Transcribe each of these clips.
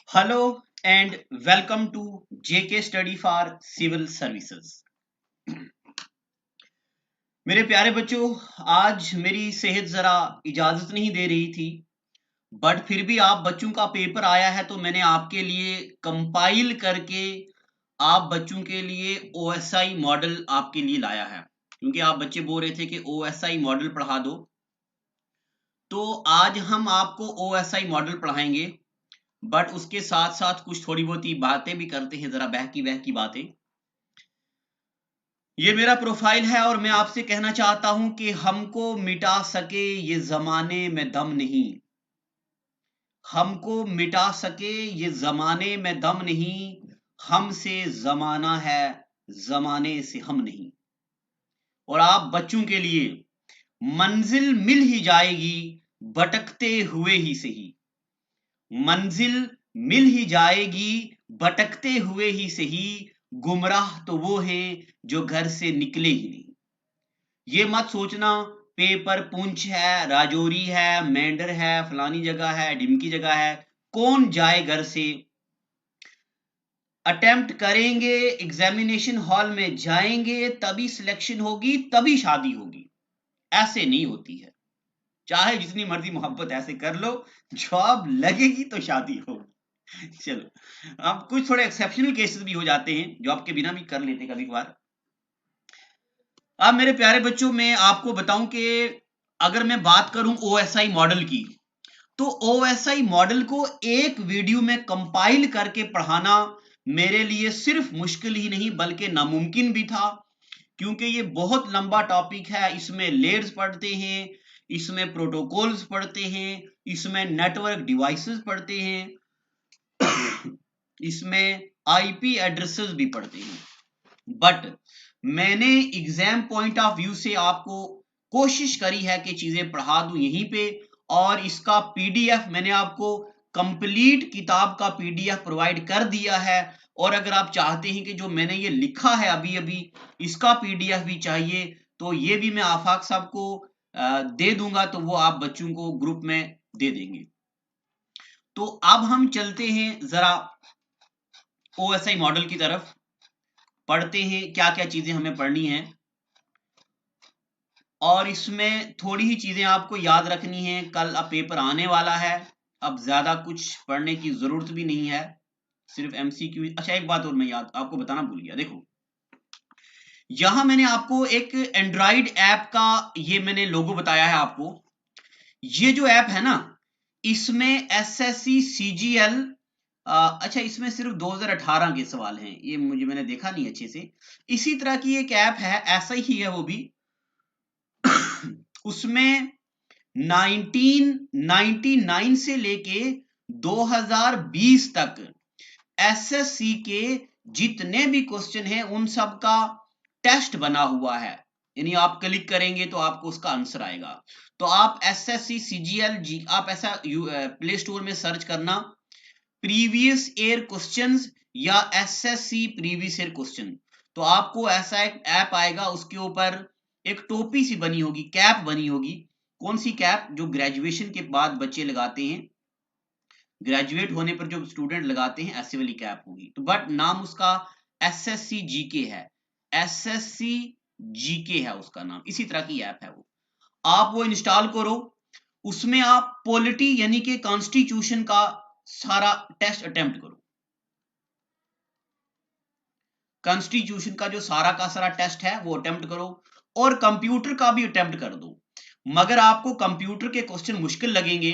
Hello and welcome to JK study for civil services. मेरे प्यारे बच्चों, आज मेरी सेहत जरा इजाजत नहीं दे रही थी, बट फिर भी आप बच्चों का पेपर आया है तो मैंने आपके लिए कंपाइल करके आप बच्चों के लिए ओएसआई मॉडल आपके लिए लाया है, क्योंकि आप बच्चे बोल रहे थे कि ओएसआई मॉडल पढ़ा दो। तो आज हम आपको ओएसआई मॉडल पढ़ाएंगे, बट उसके साथ साथ कुछ थोड़ी बहुत ही बातें भी करते हैं, जरा बहकी बहकी बातें। ये मेरा प्रोफाइल है और मैं आपसे कहना चाहता हूं कि हमको मिटा सके ये जमाने में दम नहीं, हमको मिटा सके ये जमाने में दम नहीं, हमसे जमाना है, जमाने से हम नहीं। और आप बच्चों के लिए मंजिल मिल ही जाएगी भटकते हुए ही सही, मंजिल मिल ही जाएगी भटकते हुए ही सही, गुमराह तो वो है जो घर से निकले ही नहीं। ये मत सोचना पेपर पुंछ है, राजौरी है, मेंढर है, फलानी जगह है, ढिमकी जगह है, कौन जाए घर से। अटेम्प्ट करेंगे, एग्जामिनेशन हॉल में जाएंगे, तभी सिलेक्शन होगी, तभी शादी होगी। ऐसे नहीं होती है। चाहे जितनी मर्जी मोहब्बत ऐसे कर लो, जॉब लगेगी तो शादी होगी। चलो, अब कुछ थोड़े एक्सेप्शनल केसेस भी हो जाते हैं, जॉब के बिना भी कर लेते कभी कभार। अब मेरे प्यारे बच्चों, मैं आपको बताऊं कि अगर मैं बात करूं ओएसआई मॉडल की, तो ओएसआई मॉडल को एक वीडियो में कंपाइल करके पढ़ाना मेरे लिए सिर्फ मुश्किल ही नहीं बल्कि नामुमकिन भी था, क्योंकि ये बहुत लंबा टॉपिक है। इसमें लेयर्स पढ़ते हैं, इसमें प्रोटोकॉल्स पढ़ते हैं, इसमें नेटवर्क डिवाइसेस पढ़ते हैं, इसमें आईपी एड्रेसेस भी पढ़ते हैं। बट मैंने एग्जाम पॉइंट ऑफ व्यू से आपको कोशिश करी है कि चीजें पढ़ा दूं यहीं पे, और इसका पीडीएफ मैंने आपको कंप्लीट किताब का पीडीएफ प्रोवाइड कर दिया है। और अगर आप चाहते हैं कि जो मैंने ये लिखा है अभी अभी इसका पीडीएफ भी चाहिए, तो ये भी मैं आफाक साहब को दे दूंगा, तो वो आप बच्चों को ग्रुप में दे देंगे। तो अब हम चलते हैं जरा ओएसआई मॉडल की तरफ, पढ़ते हैं क्या क्या चीजें हमें पढ़नी है। और इसमें थोड़ी ही चीजें आपको याद रखनी है, कल अब पेपर आने वाला है, अब ज्यादा कुछ पढ़ने की जरूरत भी नहीं है, सिर्फ एमसीक्यू। अच्छा, एक बात और मैं याद आपको बताना भूल गया, देखो यहां मैंने आपको एक एंड्रॉइड ऐप का ये मैंने लोगो बताया है आपको। ये जो ऐप है ना, इसमें एसएससी सीजीएल, अच्छा इसमें सिर्फ 2018 के सवाल हैं, ये मैंने देखा नहीं अच्छे से। इसी तरह की एक ऐप है, ऐसा ही है वो भी, उसमें 1999 से लेके 2020 तक एसएससी के जितने भी क्वेश्चन हैं उन सब का टेस्ट बना हुआ है। यानी आप क्लिक करेंगे तो आपको उसका आंसर आएगा। तो आप एसएससी सीजीएल जी, आप ऐसा प्ले स्टोर में सर्च करना, प्रीवियस ईयर क्वेश्चंस या एसएससी प्रीवियस ईयर क्वेश्चन, तो आपको ऐसा एक ऐप आएगा, उसके ऊपर एक टोपी सी बनी होगी, कैप बनी होगी। कौन सी कैप? जो ग्रेजुएशन के बाद बच्चे लगाते हैं, ग्रेजुएट होने पर जो स्टूडेंट लगाते हैं, ऐसी वाली कैप होगी। तो बट नाम उसका एसएससी जीके है, एसएससी जीके है उसका नाम, इसी तरह की ऐप है वो। आप वो इंस्टॉल करो, उसमें आप पॉलिटी यानी कि कॉन्स्टिट्यूशन का सारा टेस्ट अटेम्प्ट करो, कॉन्स्टिट्यूशन का जो सारा का सारा टेस्ट है वो अटेम्प्ट करो, और कंप्यूटर का भी अटेम्प्ट कर दो। मगर आपको कंप्यूटर के क्वेश्चन मुश्किल लगेंगे,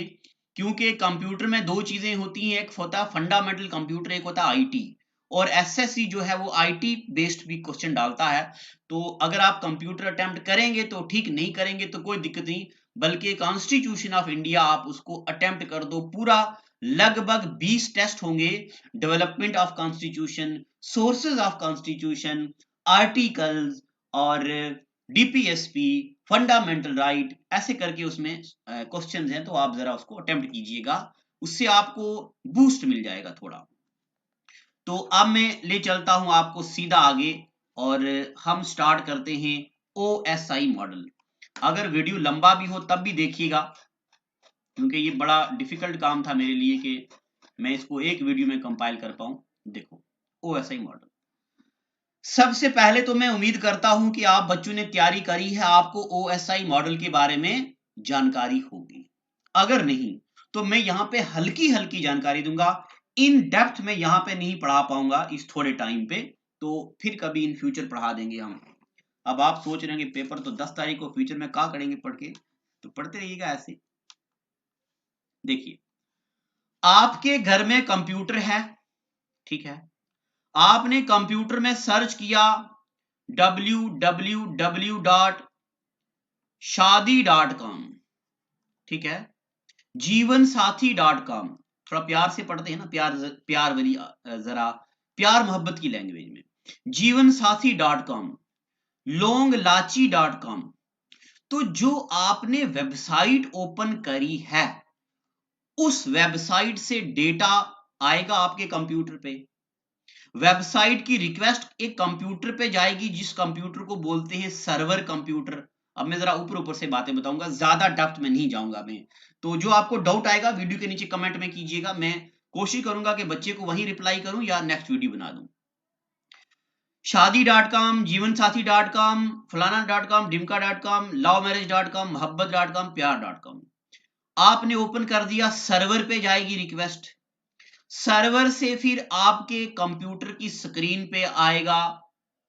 क्योंकि कंप्यूटर में दो चीजें होती हैं, एक होता है फंडामेंटल कंप्यूटर, एक होता है आईटी। और एसएससी जो है वो आईटी बेस्ड भी क्वेश्चन डालता है। तो अगर आप कंप्यूटर अटेम्प्ट करेंगे तो ठीक, नहीं करेंगे तो कोई दिक्कत नहीं, बल्कि कॉन्स्टिट्यूशन ऑफ इंडिया आप उसको अटेम्प्ट कर दो पूरा। लगभग 20 टेस्ट होंगे, development of constitution, sources of constitution, articles, और डीपीएसपी, फंडामेंटल राइट, ऐसे करके उसमें क्वेश्चंस हैं। तो आप जरा उसको अटेम्प्ट कीजिएगा, उससे आपको बूस्ट मिल जाएगा थोड़ा। तो अब मैं ले चलता हूं आपको सीधा आगे, और हम स्टार्ट करते हैं ओएसआई मॉडल। अगर वीडियो लंबा भी हो तब भी देखिएगा, क्योंकि ये बड़ा डिफिकल्ट काम था मेरे लिए कि मैं इसको एक वीडियो में कंपाइल कर पाऊं। देखो OSI मॉडल, सबसे पहले तो मैं उम्मीद करता हूं कि आप बच्चों ने तैयारी करी है, आपको OSI मॉडल के बारे में जानकारी होगी। अगर नहीं तो मैं यहां पे हल्की हल्की जानकारी दूंगा, इन डेप्थ में यहां पे नहीं पढ़ा पाऊंगा इस थोड़े टाइम पे, तो फिर कभी इन फ्यूचर पढ़ा देंगे हम। अब आप सोच रहे हैं कि पेपर तो 10 तारीख को, फ्यूचर में क्या करेंगे पढ़ के, तो पढ़ते रहिएगा ऐसे। देखिए आपके घर में कंप्यूटर है, ठीक है, आपने कंप्यूटर में सर्च किया www.shaadi.com, ठीक है, जीवनसाथी.com, थोड़ा प्यार से पढ़ते हैं ना, प्यार वाली जरा प्यार मोहब्बत की लैंग्वेज में, जीवनसाथी.com, लोंगलाची.com। तो जो आपने वेबसाइट ओपन करी है उस वेबसाइट से डेटा आएगा आपके कंप्यूटर पे। वेबसाइट की रिक्वेस्ट एक कंप्यूटर पे जाएगी जिस कंप्यूटर को बोलते हैं सर्वर कंप्यूटर। अब मैं जरा ऊपर ऊपर से बातें बताऊंगा, ज्यादा डेप्थ में नहीं जाऊंगा मैं, तो जो आपको डाउट आएगा वीडियो के नीचे कमेंट में कीजिएगा, मैं कोशिश करूंगा कि बच्चे को वहीं रिप्लाई करूं या नेक्स्ट वीडियो बना दूं। शादी.com, जीवनसाथी.com, फलाना.com, डिमका.com, लवमैरेज.com, मोहब्बत.com, प्यार.com। आपने ओपन कर दिया, सर्वर पे जाएगी रिक्वेस्ट, सर्वर से फिर आपके कंप्यूटर की स्क्रीन पे आएगा,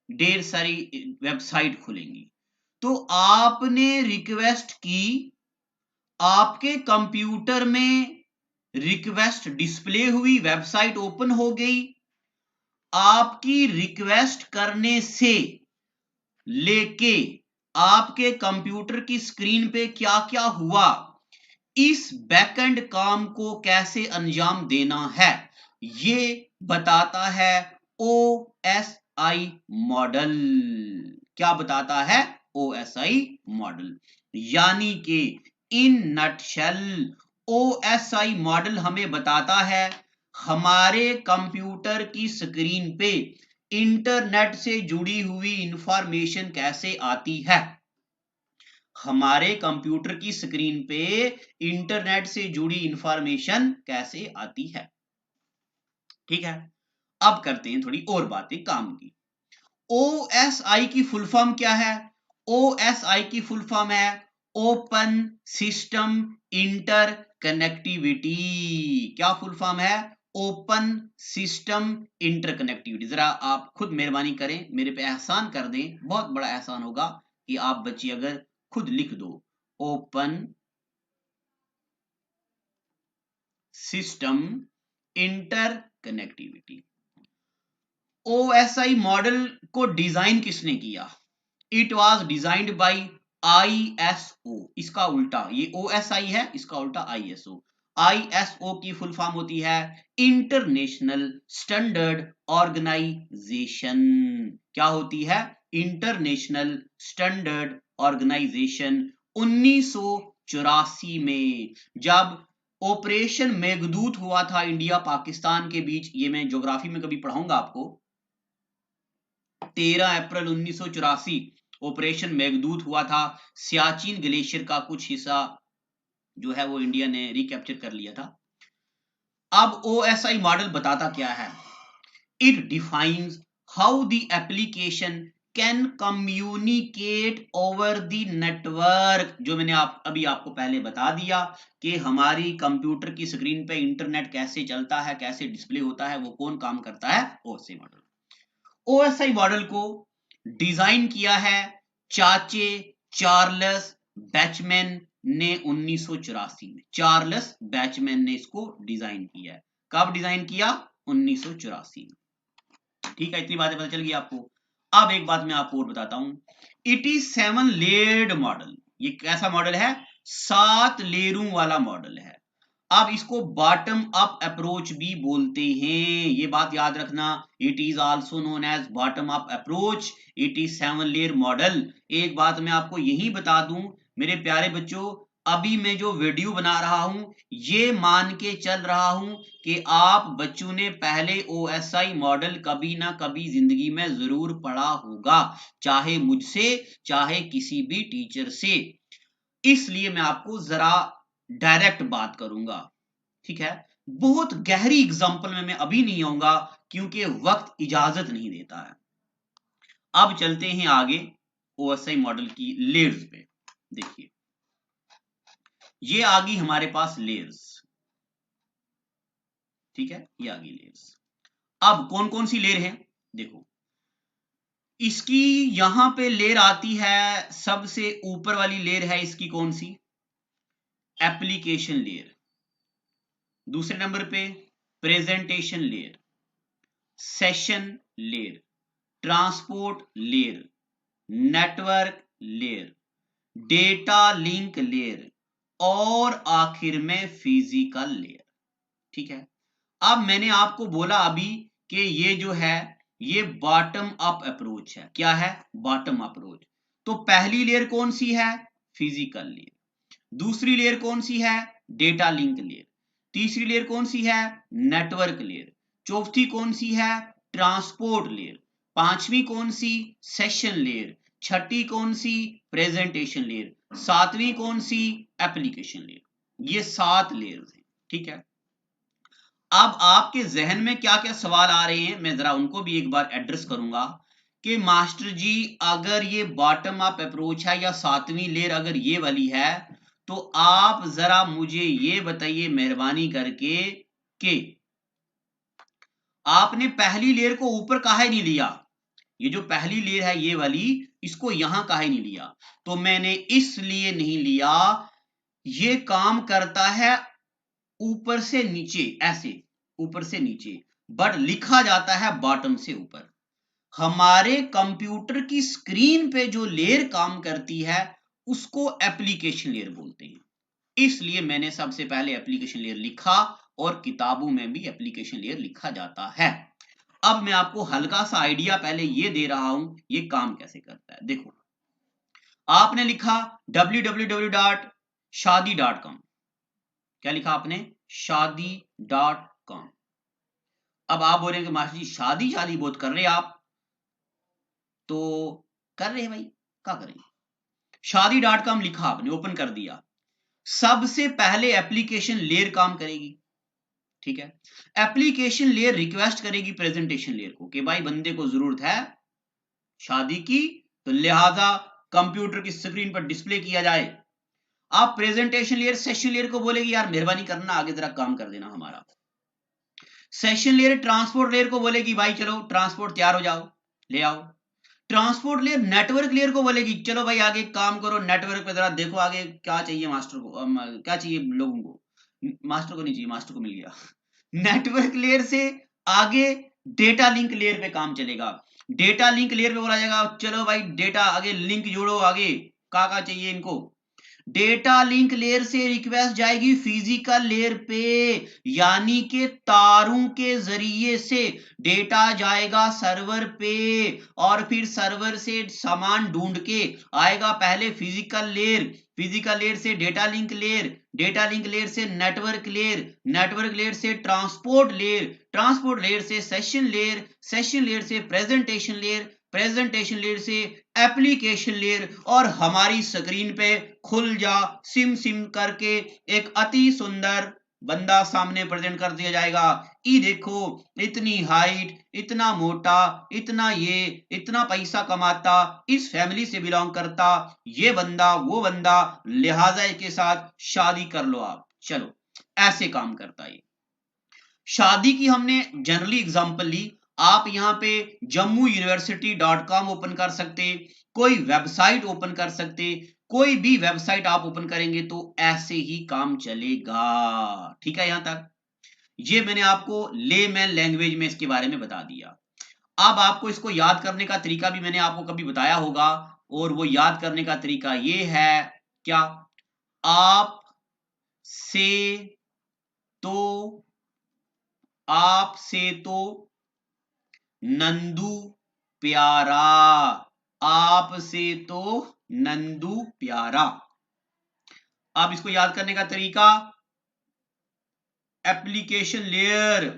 ढेर सारी वेबसाइट खुलेंगी। तो आपने रिक्वेस्ट की, आपके कंप्यूटर में रिक्वेस्ट डिस्प्ले हुई, वेबसाइट ओपन हो गई। आपकी रिक्वेस्ट करने से लेके आपके कंप्यूटर की स्क्रीन पे क्या क्या हुआ, इस बैकएंड काम को कैसे अंजाम देना है, ये बताता है OSI मॉडल। क्या बताता है? OSI model. यानी कि इन नटशेल OSI मॉडल हमें बताता है हमारे कंप्यूटर की स्क्रीन पे इंटरनेट से जुड़ी हुई इंफॉर्मेशन कैसे आती है। हमारे कंप्यूटर की स्क्रीन पे इंटरनेट से जुड़ी इंफॉर्मेशन कैसे आती है, ठीक है। अब करते हैं थोड़ी और बातें काम की। OSI की फुल फॉर्म क्या है? OSI की फुल फॉर्म है ओपन सिस्टम इंटर कनेक्टिविटी। क्या फुल फॉर्म है? Open system inter connectivity. जरा आप खुद मेहरबानी करें, मेरे पे एहसान कर दें, बहुत बड़ा एहसान होगा कि आप बच्चे अगर खुद लिख दो open system inter connectivity. OSI model को डिजाइन किसने किया? It was designed by ISO। इसका उल्टा, ये OSI है, इसका उल्टा ISO। ISO की फुल फॉर्म होती है इंटरनेशनल स्टैंडर्ड ऑर्गेनाइजेशन। क्या होती है? International standard organisation. 1984 में जब ऑपरेशन मेघदूत हुआ था इंडिया पाकिस्तान के बीच, ये मैं ज्योग्राफी में कभी पढ़ाऊंगा आपको, 13 अप्रैल 1984 ऑपरेशन मेघदूत हुआ था। सियाचिन ग्लेशियर का कुछ हिस्सा जो है वो इंडिया ने रिकैप्चर कर लिया था। अब OSI मॉडल बताता क्या है? It defines how the application can communicate over the network. जो मैंने अभी आपको पहले बता दिया कि हमारी कंप्यूटर की स्क्रीन पे इंटरनेट कैसे चलता है, कैसे डिस्प्ले होता है, वो कौन काम करता है? OSI model. OSI मॉडल को डिजाइन किया है चाचे चार्ल्स बैचमैन ने 1984 में। चार्ल्स बैचमैन ने इसको डिजाइन किया है। कब डिजाइन किया? 1984 में। ठीक है, इतनी बातें पता चल गई आपको। अब एक बात मैं आपको और बताता हूं, इट इज 7 लेयर्ड मॉडल। ये कैसा मॉडल है? 7 लेयरों वाला मॉडल है। अब इसको बॉटम अप अप्रोच भी बोलते हैं, ये बात याद रखना। It is also known as bottom up approach. It is 7 layer model. एक बात मैं आपको यही बता दूं मेरे प्यारे बच्चों, अभी मैं जो वीडियो बना रहा हूं ये मान के चल रहा हूं कि आप बच्चों ने पहले OSI मॉडल कभी ना कभी जिंदगी में जरूर पढ़ा होगा, चाहे मुझसे चाहे किसी भी टीचर से। इसलिए मैं आपको जरा डायरेक्ट बात करूंगा, ठीक है। बहुत गहरी एग्जांपल में मैं अभी नहीं आऊंगा क्योंकि वक्त इजाजत नहीं देता है। अब चलते हैं आगे ओएसआई मॉडल की लेयर्स पे। देखिए ये आ गई हमारे पास लेयर्स, ठीक है, ये आ गई लेयर्स। अब कौन कौन सी लेयर है देखो, इसकी यहां पे लेयर आती है, सबसे ऊपर वाली लेयर है इसकी कौन सी, एप्लीकेशन लेयर। दूसरे नंबर पे presentation layer, session layer, transport layer, network layer, data link layer और आखिर में फिजिकल लेयर। ठीक है, अब मैंने आपको बोला अभी कि ये जो है ये बॉटम अप अप्रोच है। क्या है, बॉटम अप्रोच। तो पहली लेयर कौन सी है, फिजिकल लेयर। दूसरी लेयर कौन सी है, डेटा लिंक लेयर। तीसरी लेयर कौन सी है, नेटवर्क लेयर। चौथी कौन सी है, ट्रांसपोर्ट लेयर। पांचवी कौन सी, सेशन लेयर। छठी कौन सी, प्रेजेंटेशन लेयर। सातवीं कौन सी, एप्लीकेशन लेयर। ये 7 लेयर्स हैं। ठीक है, अब आपके जहन में क्या क्या सवाल आ रहे हैं मैं जरा उनको भी एक बार एड्रेस करूंगा कि मास्टर जी अगर ये बॉटम अप अप्रोच है या 7वीं लेयर अगर ये वाली है तो आप जरा मुझे ये बताइए मेहरबानी करके कि आपने पहली लेयर को ऊपर काहे नहीं लिया। ये जो पहली लेयर है ये वाली, इसको यहां काहे नहीं लिया। तो मैंने इसलिए नहीं लिया, ये काम करता है ऊपर से नीचे, ऐसे ऊपर से नीचे, बट लिखा जाता है बॉटम से ऊपर। हमारे कंप्यूटर की स्क्रीन पे जो लेयर काम करती है उसको एप्लीकेशन लेयर बोलते हैं, इसलिए मैंने सबसे पहले एप्लीकेशन लेयर लिखा और किताबों में भी एप्लीकेशन लेयर लिखा जाता है। अब मैं आपको हल्का सा आइडिया पहले ये दे रहा हूं ये काम कैसे करता है। देखो आपने लिखा www.shadi.com, क्या लिखा आपने, shadi.com। अब आप बोल रहे हैं कि मास्टर जी शादी शादी बहुत कर रहे हैं आप, तो कर रहे हैं भाई, क्या करें। shadi.com लिखा आपने, ओपन कर दिया, सबसे पहले एप्लीकेशन लेयर काम करेगी। ठीक है, एप्लीकेशन लेयर रिक्वेस्ट करेगी प्रेजेंटेशन लेयर को कि भाई बंदे को जरूरत है शादी की, तो लिहाजा कंप्यूटर की स्क्रीन पर डिस्प्ले किया जाए। आप प्रेजेंटेशन लेयर सेशन लेयर को बोलेगी यार मेहरबानी करना आगे जरा काम कर देना हमारा। सेशन लेयर ट्रांसपोर्ट लेयर को बोलेगी भाई चलो ट्रांसपोर्ट तैयार हो जाओ, ले आओ। ट्रांसपोर्ट लेयर नेटवर्क लेयर को बोलेगी चलो भाई आगे काम करो, नेटवर्क पे जरा देखो आगे क्या चाहिए मास्टर को, क्या चाहिए लोगों को, मास्टर को नहीं चाहिए, मास्टर को मिल गया। नेटवर्क लेयर से आगे डेटा लिंक लेयर पे काम चलेगा। डेटा लिंक लेयर पे बोला जाएगा चलो भाई डेटा आगे लिंक जोड़ो, आगे क्या चाहिए इनको। डेटा लिंक लेयर से रिक्वेस्ट जाएगी फिजिकल लेयर पे, यानी कि तारों के जरिए से डेटा जाएगा सर्वर पे और फिर सर्वर से सामान ढूंढ के आएगा पहले फिजिकल लेयर, फिजिकल लेयर से data link layer, data link layer से नेटवर्क लेयर, नेटवर्क लेयर से ट्रांसपोर्ट लेयर, ट्रांसपोर्ट लेयर से सेशन लेयर, सेशन लेयर से प्रेजेंटेशन लेयर, प्रेजेंटेशन लेयर से एप्लीकेशन लेयर, और हमारी स्क्रीन पे खुल जा सिम सिम करके एक अति सुंदर बंदा सामने प्रेजेंट कर दिया जाएगा। ये देखो इतनी हाइट, इतना मोटा, इतना ये, इतना पैसा कमाता, इस फैमिली से बिलोंग करता, ये बंदा वो बंदा, लिहाजा के साथ शादी कर लो आप। चलो ऐसे काम करता है। शादी की हमने जनरली एग्जांपल ली, आप यहाँ पे जम्मू यूनिवर्सिटी.com ओपन कर सकते, कोई वेबसाइट ओपन कर सकते, कोई भी वेबसाइट आप ओपन करेंगे तो ऐसे ही काम चलेगा। ठीक है, यहां तक ये मैंने आपको लेमैन लैंग्वेज में इसके बारे में बता दिया। अब आपको इसको याद करने का तरीका भी मैंने आपको कभी बताया होगा, और वो याद करने का तरीका ये है क्या, आप से तो, आपसे तो नंदू प्यारा, आपसे तो नंदू प्यारा। अब इसको याद करने का तरीका, application layer,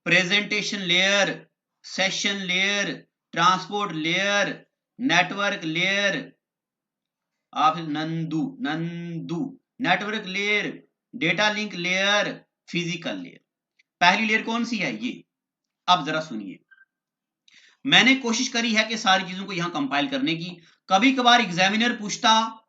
presentation layer, session layer, transport layer, network layer, आप Nandu, Nandu network layer, data link layer, physical layer. पहली लेयर कौन सी है? ये। अब जरा सुनिए, मैंने कोशिश करी है कि सारी चीजों को यहां कंपाइल करने की। कभी कभार एग्जामिनर पूछता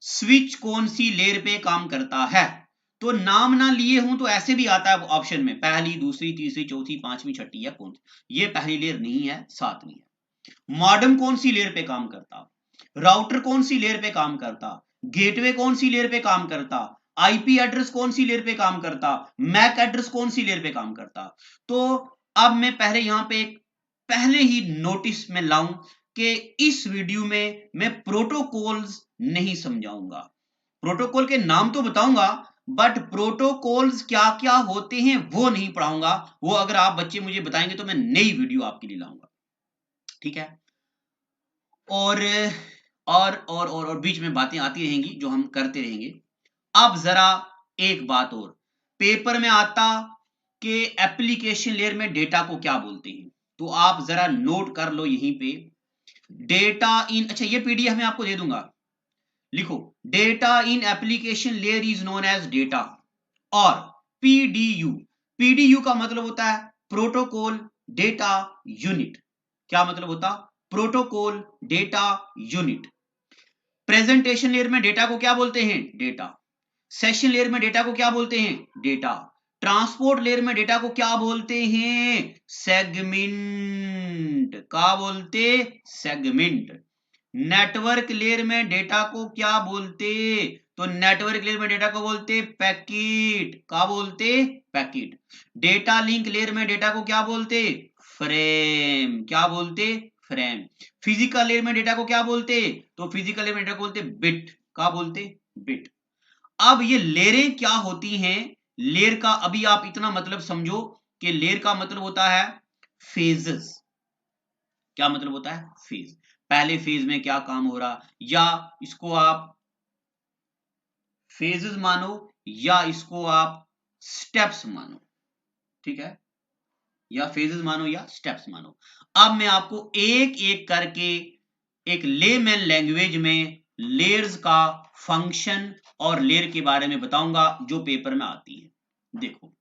स्विच कौन सी लेयर पे काम करता है, तो नाम ना लिए हूं तो ऐसे भी आता है ऑप्शन में, पहली, दूसरी, तीसरी, चौथी, पांचवी, छठी या कौन सी। ये पहली लेयर नहीं है, सातवीं है। मॉडेम कौन सी लेयर पे काम करता, राउटर कौन सी लेयर पे काम करता, गेटवे कौन सी लेयर पे काम करता, आईपी एड्रेस कौन सी लेयर पे काम करता, मैक एड्रेस कौन सी लेयर पे काम करता। तो अब मैं पहले यहां पे एक पहले ही नोटिस में लाऊं कि इस वीडियो में मैं प्रोटोकॉल्स नहीं समझाऊंगा। प्रोटोकॉल के नाम तो बताऊंगा, बट प्रोटोकॉल्स क्या क्या होते हैं वो नहीं पढ़ाऊंगा। वो अगर आप बच्चे मुझे बताएंगे तो मैं नई वीडियो आपके लिए लाऊंगा, ठीक है। और और बीच में बातें आती रहेंगी जो हम करते रहेंगे। अब जरा एक बात और, पेपर में आता कि एप्लीकेशन लेयर में डेटा को क्या बोलते हैं, तो आप जरा नोट कर लो यहीं पे। डेटा इन, अच्छा ये पीडीएफ मैं आपको दे दूंगा, लिखो data in application layer is known as data. और पीडीयू, पीडीयू का मतलब होता है प्रोटोकॉल डेटा यूनिट। क्या मतलब होता? Protocol data unit. Presentation layer में डेटा को क्या बोलते हैं? डेटा। सेशन लेयर में डेटा को क्या बोलते हैं? डेटा। ट्रांसपोर्ट लेयर में डेटा को क्या बोलते हैं? सेगमेंट। क्या बोलते? सेगमेंट। नेटवर्क लेयर में डेटा को क्या बोलते? तो नेटवर्क लेयर में डेटा को बोलते पैकेट। क्या बोलते? पैकेट। डेटा लिंक लेयर में डेटा को क्या बोलते? फ्रेम। क्या बोलते? फ्रेम। फिजिकल लेयर में डेटा को क्या बोलते? तो फिजिकल लेयर में डेटा को बोलते बिट। क्या बोलते? बिट। अब ये लेयरें क्या होती हैं? लेयर का अभी आप इतना मतलब समझो कि लेयर का मतलब होता है फेजेस। क्या मतलब होता है? फेज। पहले फेज में क्या काम हो रहा, या इसको आप फेजेस मानो या इसको आप स्टेप्स मानो, ठीक है, या फेजेस मानो या स्टेप्स मानो। अब मैं आपको एक एक करके एक लेमैन लैंग्वेज में लेयर्स का फंक्शन और लेयर के बारे में बताऊंगा जो पेपर में आती है। देखो,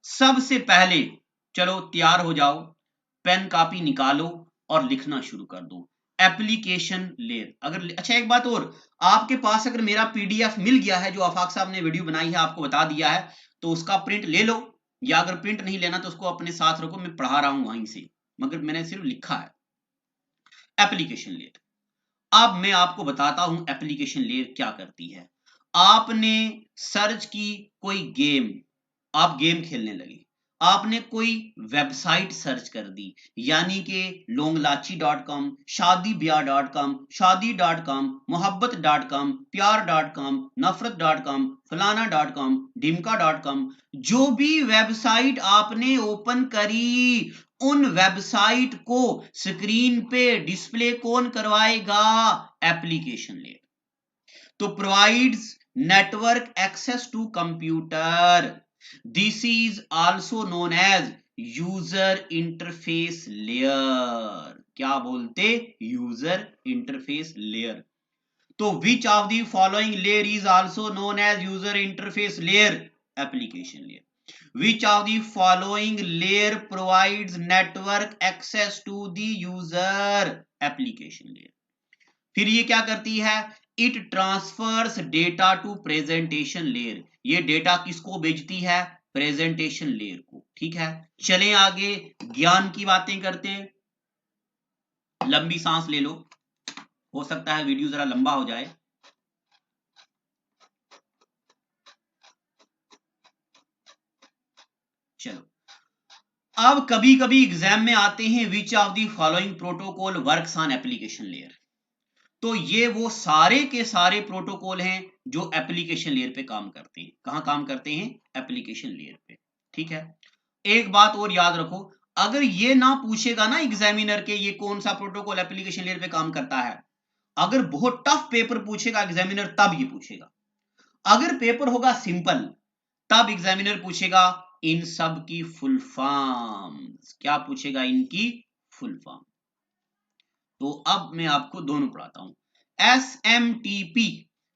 सबसे पहले चलो तैयार हो जाओ, पेन कापी निकालो और लिखना शुरू कर दो। Application layer. अगर अच्छा एक बात और, आपके पास अगर मेरा पीडीएफ मिल गया है जो आफाक साहब ने वीडियो बनाई है, आपको बता दिया है, तो उसका प्रिंट ले लो, या अगर प्रिंट नहीं लेना तो उसको अपने साथ रखो, मैं पढ़ा रहा हूं वहीं से, मगर मैंने सिर्फ लिखा है एप्लीकेशन लेयर। अब मैं आपको बताता हूं एप्लीकेशन लेयर क्या करती है। आपने सर्च की कोई गेम, आप गेम खेलने लगे, आपने कोई वेबसाइट सर्च कर दी, यानी कि longlachi.com, शादीब्याह.com, शादी.com, मोहब्बत.com, प्यार.com, नफरत.com, फलाना.com, ढिमका.com, जो भी वेबसाइट आपने ओपन करी, उन वेबसाइट को स्क्रीन पे डिस्प्ले कौन करवाएगा? Application layer. तो provides network access to computer. This is also known as user interface layer. क्या बोलते? User interface layer. तो which of the following layer is also known as user interface layer? Application layer. Which of the following layer provides network access to the user? Application layer. फिर ये क्या करती है? It transfers data to presentation layer. ये data किसको भेजती है? Presentation layer को, ठीक है। चलें आगे, ज्ञान की बातें करते हैं। लंबी सांस ले लो, हो सकता है वीडियो जरा लंबा हो जाए। चलो, अब कभी कभी एग्जाम में आते हैं विच of the following protocol works on application layer. तो ये वो सारे के सारे प्रोटोकॉल हैं जो एप्लीकेशन लेयर पे काम करते हैं। कहां काम करते हैं? एप्लीकेशन लेयर पे, ठीक है। एक बात और याद रखो, अगर ये ना पूछेगा ना एग्जामिनर के ये कौन सा प्रोटोकॉल एप्लीकेशन लेयर पे काम करता है, अगर बहुत टफ पेपर पूछेगा एग्जामिनर तब ये पूछेगा। अगर पेपर होगा सिंपल तब एग्जामिनर पूछेगा इन सब की फुल फॉर्म। क्या पूछेगा? इनकी फुल फॉर्म। तो अब मैं आपको दोनों पढ़ाता हूं। SMTP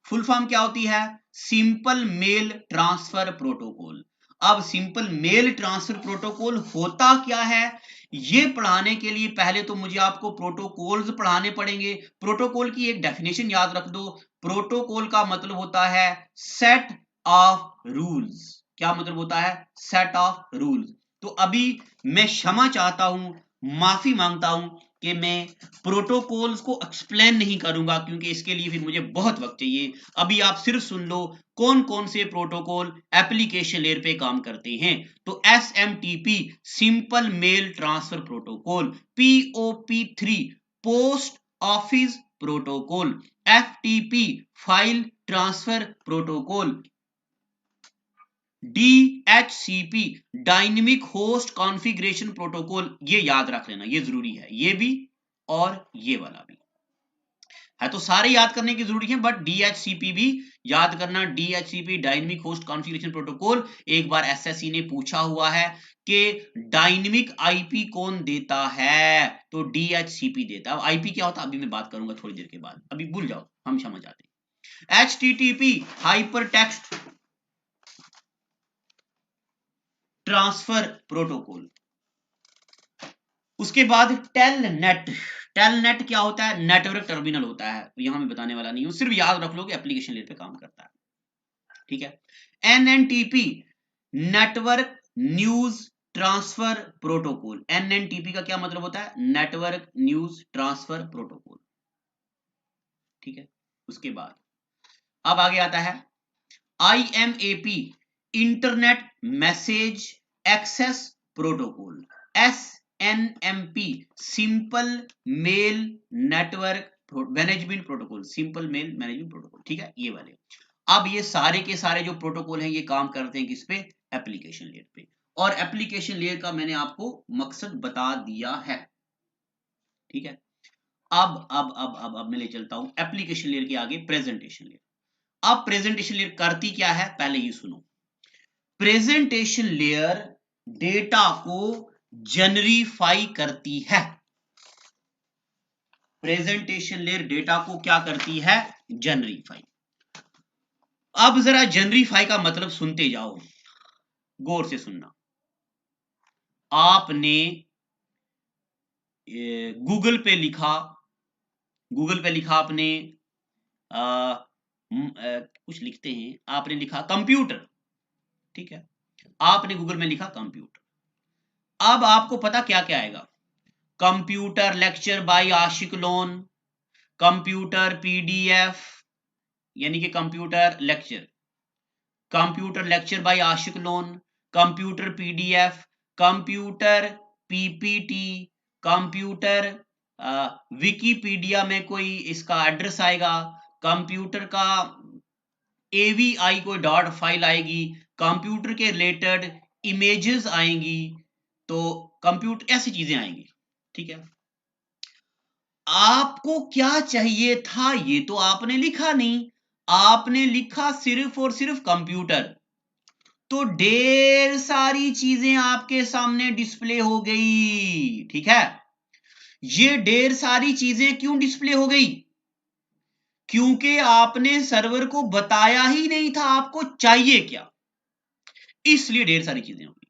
फुल फॉर्म क्या होती है? Simple mail transfer protocol. अब सिंपल मेल ट्रांसफर प्रोटोकॉल होता क्या है, ये पढ़ाने के लिए पहले तो मुझे आपको प्रोटोकॉल्स पढ़ाने पड़ेंगे। प्रोटोकॉल की एक डेफिनेशन याद रख दो। प्रोटोकॉल का मतलब होता है सेट ऑफ रूल्स। क्या मतलब होता है? Set of rules. तो अभी मैं क्षमा चाहता हूं, माफी मांगता हूं कि मैं प्रोटोकॉल्स को एक्सप्लेन नहीं करूंगा, क्योंकि इसके लिए फिर मुझे बहुत वक्त चाहिए। अभी आप सिर्फ सुन लो कौन कौन से प्रोटोकॉल एप्लीकेशन लेयर पे काम करते हैं। तो SMTP simple mail transfer protocol, POP3 post office protocol, FTP file transfer protocol, DHCP dynamic host configuration protocol. ये याद रख लेना, ये जरूरी है, ये भी और ये वाला भी है। तो सारे याद करने की जरूरी है, बट DHCP भी याद करना। DHCP dynamic host configuration protocol एक बार SSC ने पूछा हुआ है कि डायनेमिक IP कौन देता है, तो DHCP देता है। IP क्या होता है अभी मैं बात करूंगा थोड़ी देर के बाद, अभी भूल जाओ, हम समझ आते हैं। HTTP hyper text transfer protocol. उसके बाद टेलनेट। टेलनेट क्या होता है? नेटवर्क टर्मिनल होता है, यहां मैं बताने वाला नहीं हूं, सिर्फ याद रख लो कि एप्लीकेशन लेयर पे काम करता है। ठीक है। NNTP network news transfer protocol. NNTP का क्या मतलब होता है? Network news transfer protocol. ठीक है। उसके बाद अब आगे आता है IMAP internet message access protocol. SNMP simple mail network management protocol, simple mail management protocol. ठीक है, ये वाले। अब ये सारे के सारे जो प्रोटोकॉल हैं ये काम करते हैं किस पे? एप्लीकेशन लेयर पे। और एप्लीकेशन लेयर का मैंने आपको मकसद बता दिया है। ठीक है। अब मैं ले चलता हूं एप्लीकेशन लेयर के आगे प्रेजेंटेशन लेयर। अब प्रेजेंटेशन लेयर करती क्या है पहले ये सुनो। प्रेजेंटेशन लेयर डेटा को जनरीफाई करती है। प्रेजेंटेशन लेयर डेटा को क्या करती है? जनरीफाई। अब जरा जनरीफाई का मतलब सुनते जाओ, गौर से सुनना। आपने गूगल पे लिखा, गूगल पे लिखा आपने कुछ लिखते हैं, आपने लिखा कंप्यूटर। ठीक है, आपने गूगल में लिखा कंप्यूटर। अब आपको पता क्या क्या आएगा? Computer lecture by Ashiq Lone, computer PDF यानी कि computer lecture, computer lecture by Ashiq Lone, computer PDF, computer PPT, computer Wikipedia में कोई इसका एड्रेस आएगा, कंप्यूटर का AVI कोई डॉट फाइल आएगी, कंप्यूटर के रिलेटेड इमेजेस आएंगी, तो कंप्यूटर ऐसी चीजें आएंगी। ठीक है। आपको क्या चाहिए था ये तो आपने लिखा नहीं, आपने लिखा सिर्फ और सिर्फ कंप्यूटर, तो ढेर सारी चीजें आपके सामने डिस्प्ले हो गई। ठीक है। ये ढेर सारी चीजें क्यों डिस्प्ले हो गई? क्योंकि आपने सर्वर को बताया ही नहीं था आपको चाहिए क्या, इसलिए ढेर सारी चीजें होगी।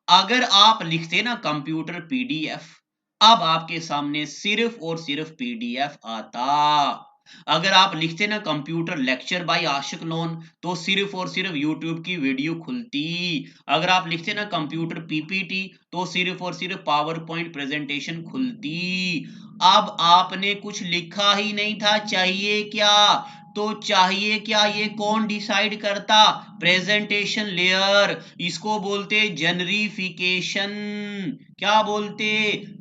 अगर आप लिखते ना कंप्यूटर PDF, अब आपके सामने सिर्फ और सिर्फ PDF आता। अगर आप लिखते ना computer lecture by Ashiq loan, तो सिर्फ और सिर्फ YouTube की वीडियो खुलती। अगर आप लिखते ना कंप्यूटर PPT, तो सिर्फ और सिर्फ पावर पॉइंट प्रेजेंटेशन खुलती। अब आपने कुछ लिखा ही नहीं था चाहिए क्या, तो चाहिए क्या ये कौन डिसाइड करता? Presentation layer. इसको बोलते जनरीफिकेशन। क्या बोलते?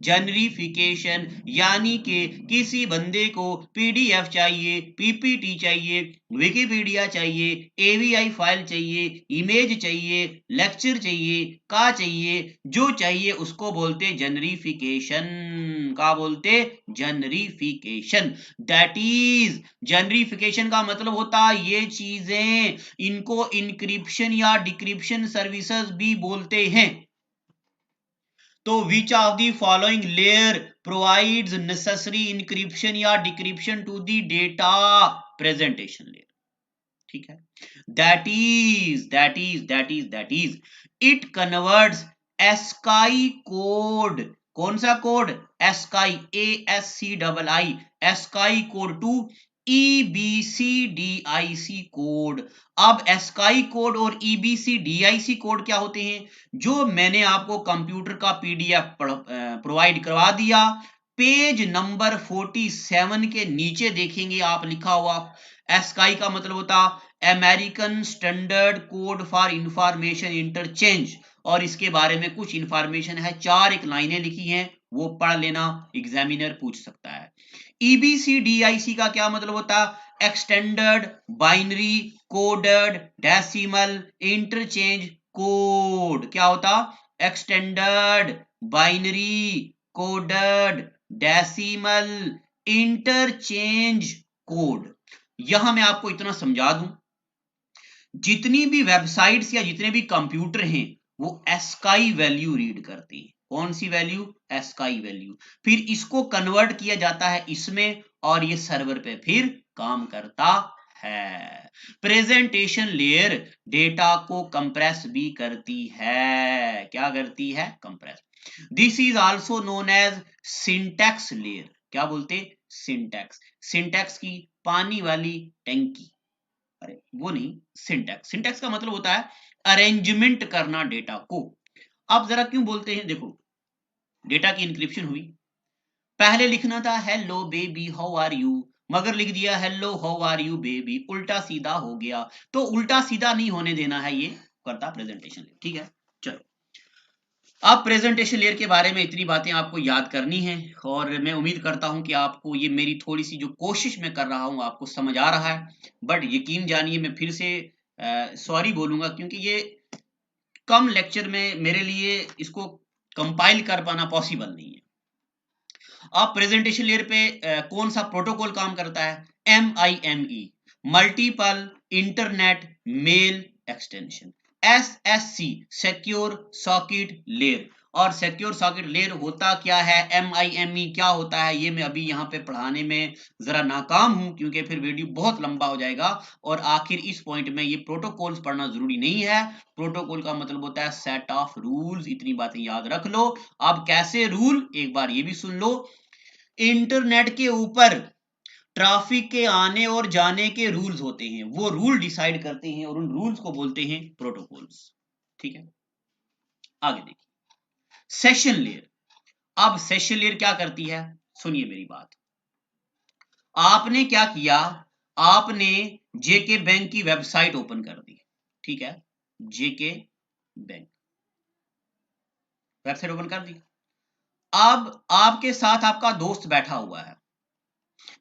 जनरीफिकेशन। यानी कि किसी बंदे को PDF चाहिए, PPT चाहिए, विकिपीडिया चाहिए, AVI फाइल चाहिए, इमेज चाहिए, लेक्चर चाहिए, का चाहिए, जो चाहिए उसको बोलते जनरीफिकेशन। का बोलते? जनरीफिकेशन। दैट इज जनरीफिकेशन का मतलब होता है ये चीजें, इनको इंक्रिप्शन या डिक्रिप्शन सर्विसेज भी बोलते हैं। तो which of the following layer provides necessary encryption या decryption to the data? Presentation layer, ठीक है। That is it converts ASCII code, कौन सा code, ASCII, ASCII, ASCII code to EBCDIC code. अब एस्काई कोड और EBCDIC कोड क्या होते हैं, जो मैंने आपको कंप्यूटर का PDF प्रोवाइड करवा दिया, पेज नंबर 47 के नीचे देखेंगे आप लिखा हुआ, एस्काई का मतलब होता American standard code for information interchange, और इसके बारे में कुछ इंफॉर्मेशन है, 4 एक लाइनें लिखी हैं, वो पढ़ लेना, एग्जामिनर पूछ सकता है। EBCDIC का क्या मतलब होता, extended binary coded decimal interchange code, क्या होता, extended binary coded decimal interchange code. यहां मैं आपको इतना समझा दूं, जितनी भी वेबसाइट्स या जितने भी कंप्यूटर हैं वो एस्काई वैल्यू रीड करती है, कौन सी वैल्यू, एस्काई वैल्यू, फिर इसको कन्वर्ट किया जाता है इसमें, और ये सर्वर पे फिर काम करता है। प्रेजेंटेशन लेयर डेटा को कंप्रेस भी करती है, क्या करती है, compress. This is also known as syntax layer, क्या बोलते, सिंटैक्स, सिंटैक्स की पानी वाली टंकी, अरे वो नहीं, सिंटैक्स, सिंटैक्स का मतलब होता है अरेंजमेंट करना डेटा को। अब जरा क्यों बोलते हैं, देखो डेटा की इंक्रिप्शन हुई, पहले लिखना था hello baby how are you, मगर लिख दिया hello how are you baby, उल्टा सीधा हो गया, तो उल्टा सीधा नहीं होने देना है, ये करता प्रेजेंटेशन लेयर, ठीक है। चलो अब प्रेजेंटेशन लेयर के बारे में इतनी बातें आपको याद करनी है, और मैं उम्मीद करता हूं कि आपको ये मेरी थोड़ी सी जो कोशिश मैं कर रहा हूं आपको समझ आ रहा है, बट यकीन जानिए मैं फिर से सॉरी बोलूंगा, क्योंकि ये कम लेक्चर में मेरे लिए इसको कंपाइल कर पाना पॉसिबल नहीं है। अब प्रेजेंटेशन लेयर पे कौन सा प्रोटोकॉल काम करता है, MIME, multiple internet mail extension, SSC, secure socket layer. और सिक्योर सॉकेट लेयर होता क्या है, MIME क्या होता है, ये मैं अभी यहाँ पे पढ़ाने में जरा नाकाम हूं, क्योंकि फिर वीडियो बहुत लंबा हो जाएगा, और आखिर इस पॉइंट में ये प्रोटोकॉल्स पढ़ना जरूरी नहीं है। प्रोटोकॉल का मतलब होता है सेट ऑफ रूल्स, इतनी बातें याद रख लो। अब कैसे रूल, एक बार ये भी सुन लो, इंटरनेट के ऊपर ट्रैफिक के आने और जाने के रूल्स होते हैं, वो रूल डिसाइड करते हैं, और उन रूल्स को बोलते हैं प्रोटोकॉल्स, ठीक है। आगे देखिए सेशन लेयर। अब सेशन लेयर क्या करती है, सुनिए मेरी बात, आपने क्या किया, आपने जेके बैंक की वेबसाइट ओपन कर दी, ठीक है, जेके बैंक वेबसाइट ओपन कर दी। अब आपके साथ आपका दोस्त बैठा हुआ है,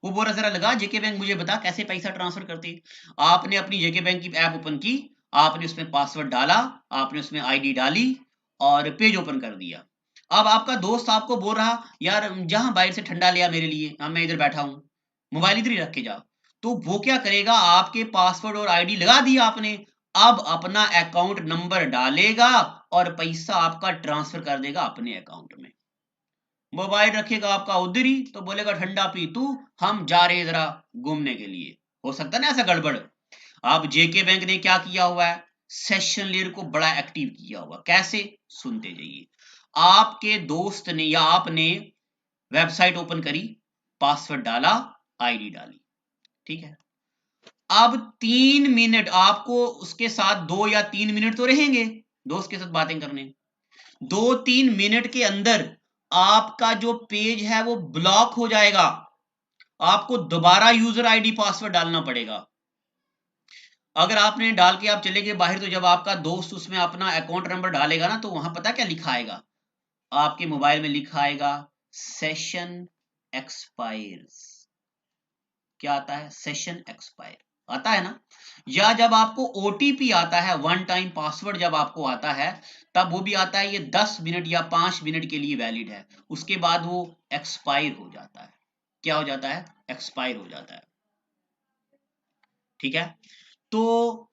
वो बोल रहा जरा लगा जेके बैंक मुझे बता कैसे पैसा ट्रांसफर करती। आपने अपनी जेके बैंक की ऐप ओपन की, आपने उसमें पासवर्ड डाला, आपने उसमें आईडी डाली और पेज ओपन कर दिया। अब आपका दोस्त आपको बोल रहा यार जहां बाहर से ठंडा लिया मेरे लिए, मैं इधर बैठा हूं, मोबाइल इधर ही रख के जा। तो वो क्या करेगा, आपके पासवर्ड और आईडी लगा दिया आपने, अब अपना अकाउंट नंबर डालेगा और पैसा आपका ट्रांसफर कर देगा अपने अकाउंट में। मोबाइल रखेगा आपका उधर ही, तो बोलेगा ठंडा पी तू, हम जा रहे जरा घूमने के लिए, हो सकता है ना ऐसा गड़बड़। अब जेके बैंक ने क्या किया हुआ है, सेशन लेयर को बड़ा एक्टिव किया हुआ, कैसे, सुनते जाइए। आपके दोस्त ने या आपने वेबसाइट ओपन करी, पासवर्ड डाला, आईडी डाली, ठीक है। अब 3 मिनट आपको उसके साथ 2 या 3 मिनट तो रहेंगे दोस्त के साथ बातें करने, 2-3 मिनट के अंदर आपका जो पेज है वो ब्लॉक हो जाएगा, आपको दोबारा यूजर आईडी पासवर्ड डालना पड़ेगा। अगर आपने डाल के आप चले गए बाहर, तो जब आपका दोस्त उसमें अपना अकाउंट नंबर डालेगा ना, तो वहां पता क्या लिखा आएगा, आपके मोबाइल में लिखा आएगा सेशन एक्सपायर्स, क्या आता है, सेशन एक्सपायर आता है ना। या जब आपको ओटीपी आता है, वन टाइम पासवर्ड जब आपको आता है, तब वो भी आता है ये 10 मिनट या 5 मिनट के लिए वैलिड है, उसके बाद वो एक्सपायर हो जाता है, क्या हो जाता है, एक्सपायर हो जाता है, ठीक है। तो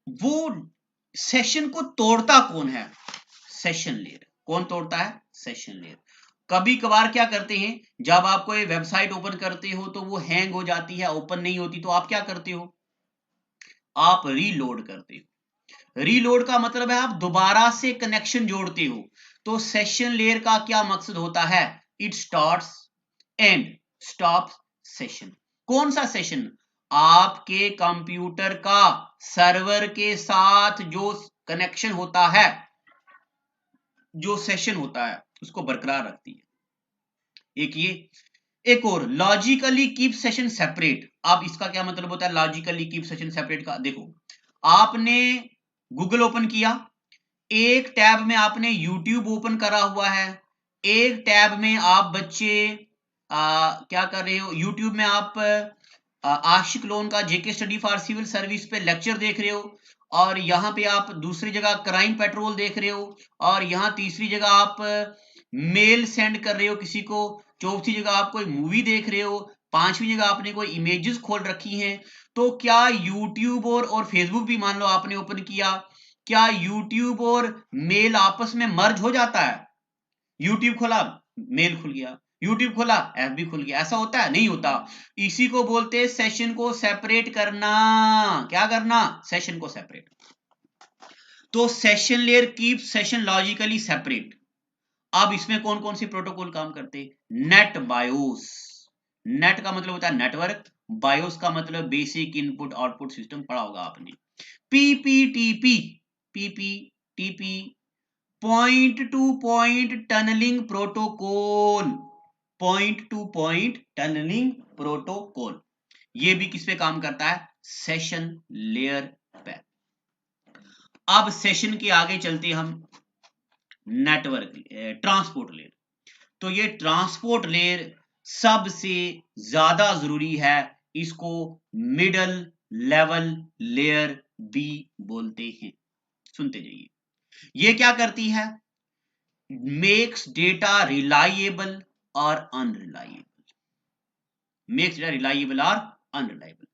वो सेशन को तोड़ता कौन है, सेशन लेयर, कौन तोड़ता है, सेशन लेयर। कभी कभार क्या करते हैं, जब आप कोई वेबसाइट ओपन करते हो तो वो हैंग हो जाती है, ओपन नहीं होती, तो आप क्या करते हो, आप रीलोड करते हो। रीलोड का मतलब है आप दोबारा से कनेक्शन जोड़ते हो। तो सेशन लेयर का क्या मकसद होता है, it starts and stops session. कौन सा सेशन, आपके कंप्यूटर का सर्वर के साथ जो कनेक्शन होता है, जो सेशन होता है, उसको बरकरार रखती है। एक ये, एक और, लॉजिकली कीप सेशन सेपरेट। अब इसका क्या मतलब होता है लॉजिकली कीप सेशन सेपरेट का, देखो आपने गूगल ओपन किया, एक टैब में आपने यूट्यूब ओपन करा हुआ है, एक टैब में आप बच्चे क्या कर रहे हो, यूट्यूब में आप आशिक लोन का JK study for civil service पे लेक्चर देख रहे हो, और यहाँ पे आप दूसरी जगह क्राइम पेट्रोल देख रहे हो, और यहाँ तीसरी जगह आप मेल सेंड कर रहे हो किसी को, चौथी जगह आप कोई मूवी देख रहे हो, पांचवी जगह आपने कोई इमेजेस खोल रखी हैं। तो क्या यूट्यूब और फेसबुक भी मान लो आपने ओपन किया, क्या यूट्यूब और मेल आपस में मर्ज हो जाता है, यूट्यूब खोला मेल खुल गया, यूट्यूब खोला एफबी खुल गया, ऐसा होता है, नहीं होता। इसी को बोलते हैं सेशन को सेपरेट करना। क्या करना, सेशन को सेपरेट। तो session layer keep session logically separate. अब इसमें कौन कौन सी प्रोटोकॉल काम करते हैं, नेट बायोस। नेट का मतलब होता है नेटवर्क, बायोस का मतलब बेसिक इनपुट आउटपुट सिस्टम, पढ़ा होगा आपने। PPTP, PPTP point to point tunnelling protocol, point to point tunnelling protocol, ये भी किस पे काम करता है, सेशन लेयर पे। अब सेशन के आगे चलते हम नेटवर्क ट्रांसपोर्ट लेयर। तो ये ट्रांसपोर्ट लेयर सबसे ज्यादा जरूरी है, इसको मिडल लेवल लेयर भी बोलते हैं। सुनते जाइए, ये क्या करती है, मेक्स डेटा रिलायबल और अनरिलायबल, मेक्स डेटा रिलायबल और अनरिलायबल।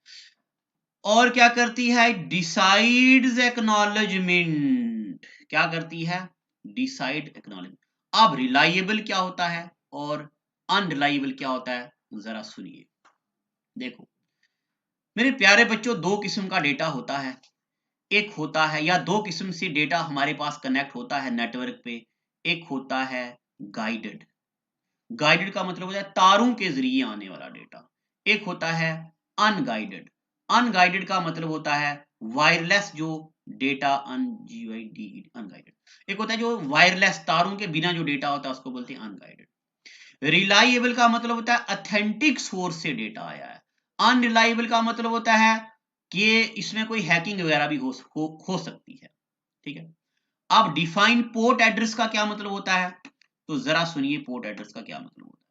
और क्या करती है, डिसाइड्स एक्नॉलेजमेंट, क्या करती है, डिसाइड एक्नॉलेजमेंट। अब रिलायबल क्या होता है और अनरिलायबल क्या होता है, जरा सुनिए। देखो मेरे प्यारे बच्चों, दो किस्म का डेटा होता है, एक होता है, या दो किस्म से डेटा हमारे पास कनेक्ट होता है नेटवर्क पे। एक होता है गाइडेड, गाइडेड का मतलब होता है तारों के जरिए आने वाला डेटा। एक होता है अनगाइडेड, अनगाइडेड का मतलब होता है वायरलेस जो डेटा, अनगाइडेड। एक होता है जो वायरलेस तारों के बिना जो डेटा होता है उसको बोलते हैं अनगाइडेड। रिलायबल का मतलब होता है ऑथेंटिक सोर्स से डेटा आया है। अनरिलायबल का मतलब होता है कि इसमें कोई हैकिंग वगैरह भी हो सकती है। ठीक है, अब डिफाइन पोर्ट एड्रेस का क्या मतलब होता है, तो जरा सुनिए पोर्ट एड्रेस का क्या मतलब होता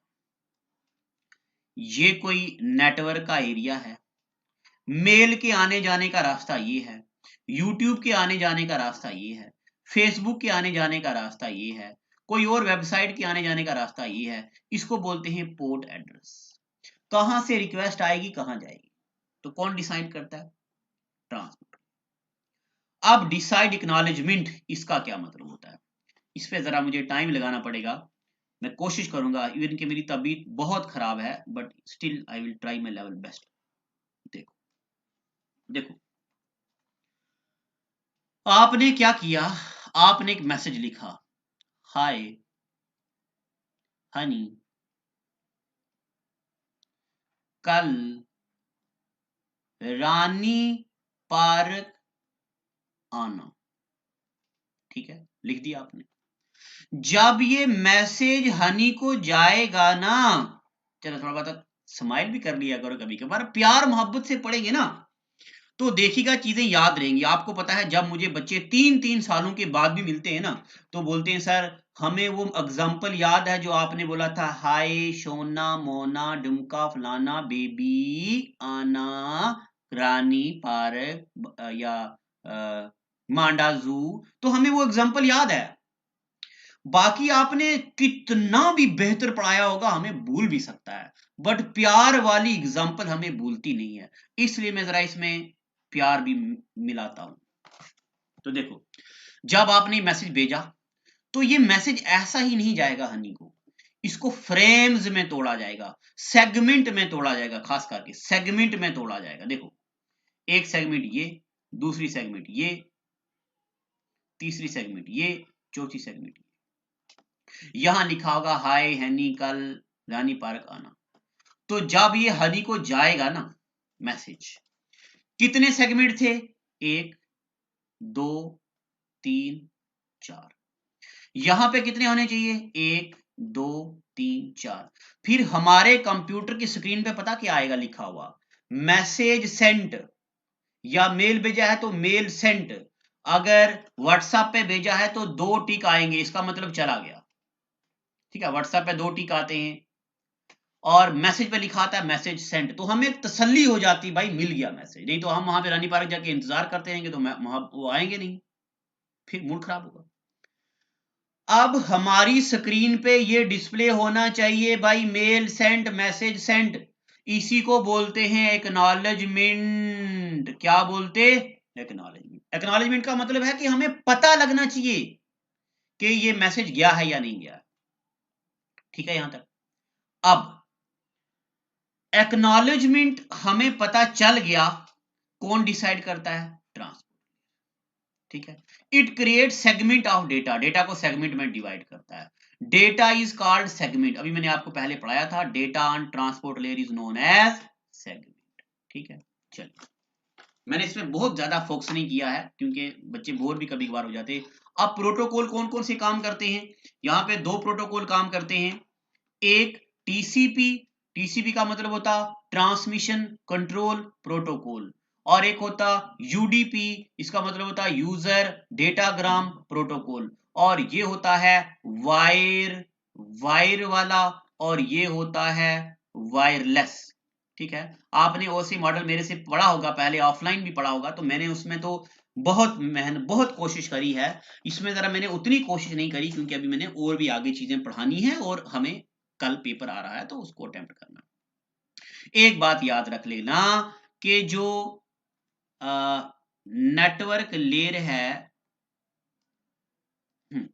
है। ये कोई नेटवर्क का एरिया है, मेल के आने जाने का रास्ता ये है, यूट्यूब के आने जाने का रास्ता ये है, फेसबुक के आने जाने का रास्ता ये है, कोई और वेबसाइट के आने जाने का रास्ता ये है, इसको बोलते हैं पोर्ट एड्रेस। कहां से रिक्वेस्ट आएगी कहां जाएगी, तो कौन डिसाइड करता है, ट्रांसपोर्ट। अब डिसाइड एक्नॉलेजमेंट, इसका क्या मतलब होता है, इस पे जरा मुझे टाइम लगाना पड़ेगा, मैं कोशिश करूंगा, इवन कि मेरी तबीयत बहुत खराब है, but still I will try my level best. देखो देखो, आपने क्या किया, आपने एक मैसेज लिखा, हाय हनी, कल रानी पार्क आना। ठीक है, लिख दिया आपने। जब ये मैसेज हनी को जाएगा ना, चलो थोड़ा बहुत स्माइल भी कर लिया करो, कभी कभार प्यार मोहब्बत से पढ़ेंगे ना तो देखिएगा चीजें याद रहेंगी। आपको पता है जब मुझे बच्चे 3-3 सालों के बाद भी मिलते हैं ना तो बोलते हैं सर हमें वो एग्जाम्पल याद है जो आपने बोला था, हाय सोना मोना डुमका फलाना बेबी आना रानी पार्क या मांडा जू, तो हमें वो एग्जाम्पल याद है। बाकी आपने कितना भी बेहतर पढ़ाया होगा हमें भूल भी सकता है, बट प्यार वाली एग्जाम्पल हमें भूलती नहीं है, इसलिए मैं जरा इसमें प्यार भी मिलाता हूं। तो देखो, जब आपने मैसेज भेजा तो ये मैसेज ऐसा ही नहीं जाएगा हनी को, इसको फ्रेम्स में तोड़ा जाएगा, सेगमेंट में तोड़ा जाएगा, खास करके सेगमेंट में तोड़ा जाएगा। देखो, एक सेगमेंट ये, दूसरी सेगमेंट ये, तीसरी सेगमेंट ये, चौथी सेगमेंट ये। यहां लिखा होगा हाय हनी कल रानी पार्क आना। तो जब ये हनी को जाएगा ना मैसेज, कितने सेगमेंट थे? 1 2 3 4। यहां पे कितने होने चाहिए? 1 2 3 4। फिर हमारे कंप्यूटर की स्क्रीन पे पता क्या आएगा लिखा हुआ? मैसेज सेंट, या मेल भेजा है तो मेल सेंट, अगर व्हाट्सएप पे भेजा है तो 2 टिक आएंगे, इसका मतलब चला गया। ठीक है, व्हाट्सएप पे 2 टिक आते हैं और मैसेज पे लिखा आता है मैसेज सेंट, तो हमें तसल्ली हो जाती भाई मिल गया मैसेज। नहीं तो हम वहां पे रानी पार्क जाके इंतजार करते रहेंगे तो वहां वो आएंगे नहीं, फिर मूड खराब होगा। अब हमारी स्क्रीन पे ये डिस्प्ले होना चाहिए भाई मेल सेंट, मैसेज सेंट। इसी को बोलते हैं एक्नॉलेजमेंट। क्या बोलते? एक्नॉलेजमेंट। एक्नॉलेजमेंट का मतलब है कि हमें पता लगना चाहिए कि ये मैसेज गया है या नहीं गया। ठीक है यहां तक। अब एक्नॉलेजमेंट हमें पता चल गया, कौन डिसाइड करता है? ट्रांसपोर्ट। ठीक है, it create segment of data, data को सेगमेंट में डिवाइड करता है। Data is called segment. अभी मैंने आपको पहले पढ़ाया था, data on transport layer is known as segment. ठीक है, चलिए, मैंने इसमें बहुत ज्यादा फोकस नहीं किया है क्योंकि बच्चे बोर भी कभी कभार हो जाते हैं। अब प्रोटोकॉल कौन कौन से काम करते हैं? यहाँ पे 2 प्रोटोकॉल काम करते हैं। एक टीसीपी, टीसीपी का मतलब होता ट्रांसमिशन कंट्रोल प्रोटोकॉल, और एक होता यूडीपी, इसका मतलब होता यूजर डेटाग्राम प्रोटोकॉल, और ये होता है वायर, वायर वाला, और ये होता है वायरलेस। ठीक है, आपने ओसी मॉडल मेरे से पढ़ा होगा, पहले ऑफलाइन भी पढ़ा होगा, तो मैंने उसमें तो बहुत मेहनत, बहुत कोशिश करी है। इसमें जरा मैंने उतनी कोशिश नहीं करी क्योंकि अभी मैंने और भी आगे चीजें पढ़ानी है और हमें कल पेपर आ रहा है तो उसको अटेम्प्ट करना। एक बात याद रख लेना कि जो नेटवर्क लेयर है,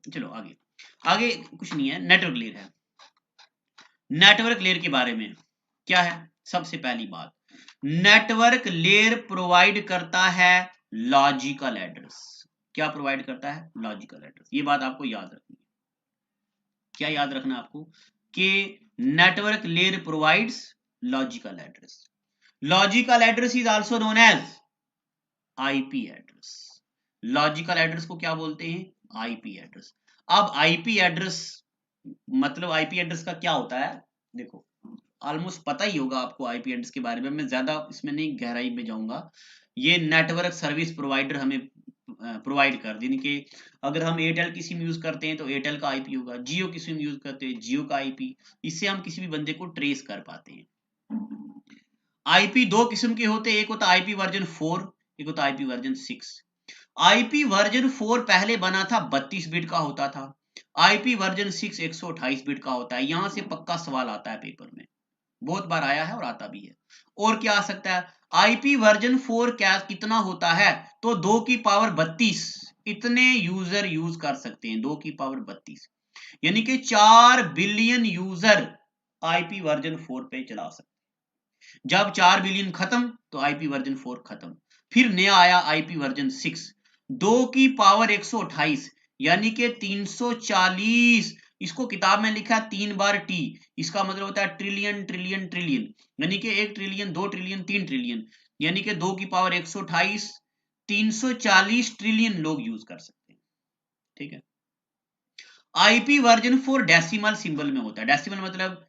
चलो आगे, आगे कुछ नहीं है, नेटवर्क लेयर है। नेटवर्क लेयर के बारे में क्या है? सबसे पहली बात, नेटवर्क लेयर प्रोवाइड करता है लॉजिकल एड्रेस। क्या प्रोवाइड करता है? Logical address. ये बात आपको याद रखनी है। क्या याद रखना आपको? कि network layer provides logical address. Logical address is also known as IP address. Logical address को क्या बोलते हैं? IP address. अब आईपी एड्रेस मतलब आईपी एड्रेस का क्या होता है? देखो, ऑलमोस्ट पता ही होगा आपको आईपी एड्रेस के बारे में, मैं ज्यादा इसमें नहीं गहराई में जाऊंगा। ये नेटवर्क सर्विस प्रोवाइडर हमें प्रोवाइड कर दी कि अगर हम एयरटेल की सिम यूज करते हैं तो एयरटेल का आईपी होगा, जियो की सिम यूज करते हैं जियो का आईपी, इससे हम किसी भी बंदे को ट्रेस कर पाते हैं। आईपी 2 किस्म के होते हैं, एक होता आईपी वर्जन 4, एक होता आईपी वर्जन 6। आईपी वर्जन 4 पहले बना था 32 बिट का होता था, आईपी वर्जन 6 128 बिट का होता है। यहां से पक्का सवाल आता है पेपर में, बहुत बार आया है और आता भी है। और क्या आ सकता है? आईपी वर्जन 4 क्या कितना होता है? तो 2 की पावर 32 इतने यूजर यूज कर सकते हैं, 2 की पावर 32, यानी कि 4 बिलियन यूजर आईपी वर्जन 4 पे चला सकते। जब 4 बिलियन खत्म तो आईपी वर्जन 4 खत्म। फिर नया आया आईपी वर्जन 6, 2 की पावर 128, यानी कि 340। इसको किताब में लिखा 3 बार टी, इसका मतलब होता है ट्रिलियन ट्रिलियन ट्रिलियन, यानी कि 1 ट्रिलियन 2 ट्रिलियन 3 ट्रिलियन, यानी कि 2 की पावर 128, 340 ट्रिलियन लोग यूज कर सकते हैं। ठीक है, आईपी वर्जन 4 डेसिमल सिंबल में होता है। डेसिमल मतलब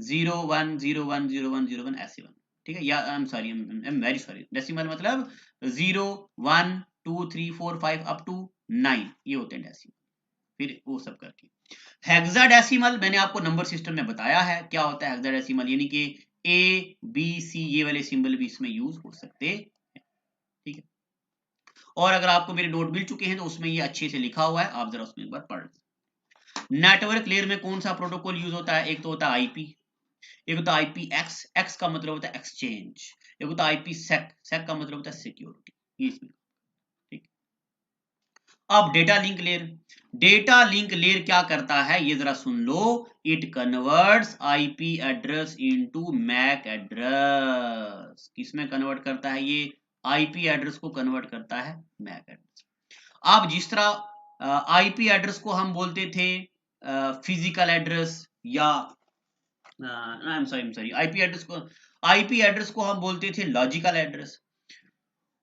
0 1 0 1 0 1 0 1 ऐसे 1। ठीक है, या I am sorry, I am very sorry, decimal मतलब 0 1 2 3 4 5 अप टू 9, ये होते हैं डेसिमल। फिर वो सब करके हेक्साडेसिमल मैंने आपको नंबर सिस्टम में बताया है क्या होता है हेक्साडेसिमल, यानी कि ए बी सी ये वाले सिंबल भी इसमें यूज हो सकते हैं। ठीक है, और अगर आपको मेरे नोट मिल चुके हैं तो उसमें ये अच्छे से लिखा हुआ है, आप जरा उसमें एक बार पढ़। नेटवर्क लेयर में कौन सा प्रोटोकॉल यूज होता है? एक तो होता है आईपी, एक होता है आईपी एक्स, एक्स का मतलब होता है एक्सचेंज, एक होता है आईपी सेक, सेक का मतलब होता है सिक्योरिटी। ये इसमें। ठीक, अब data link layer, data link layer क्या करता है ये जरा सुन लो, it converts IP address into MAC address. किसमें कन्वर्ट करता है ये? आईपी एड्रेस को कन्वर्ट करता है मैक एड्रेस। अब जिस तरह आईपी एड्रेस को हम बोलते थे फिजिकल एड्रेस या I am sorry IP address को हम बोलते थे लॉजिकल एड्रेस,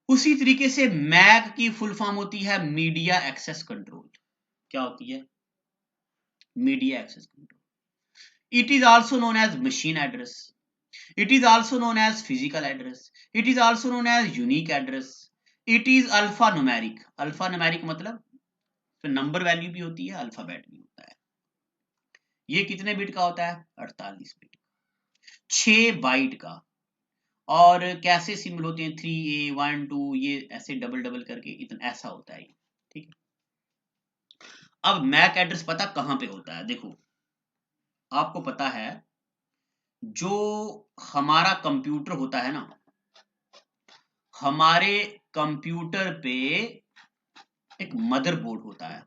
उसी तरीके से मैक की फुल फॉर्म होती है मीडिया एक्सेस कंट्रोल। क्या होती है? Media access control. It is also known as machine address, it is also known as physical address, it is also known as unique address, it is alpha numeric. Alpha numeric मतलब तो number value भी होती है, alphabet भी होता है। ये कितने बिट का होता है? 48 बिट, 6 बाइट का। और कैसे सिंबल होते हैं? 3A 1 2, ये ऐसे डबल डबल करके इतना ऐसा होता है, ठीक है। अब मैक एड्रेस पता कहां पे होता है? देखो आपको पता है जो हमारा कंप्यूटर होता है ना, हमारे कंप्यूटर पे एक मदरबोर्ड होता है,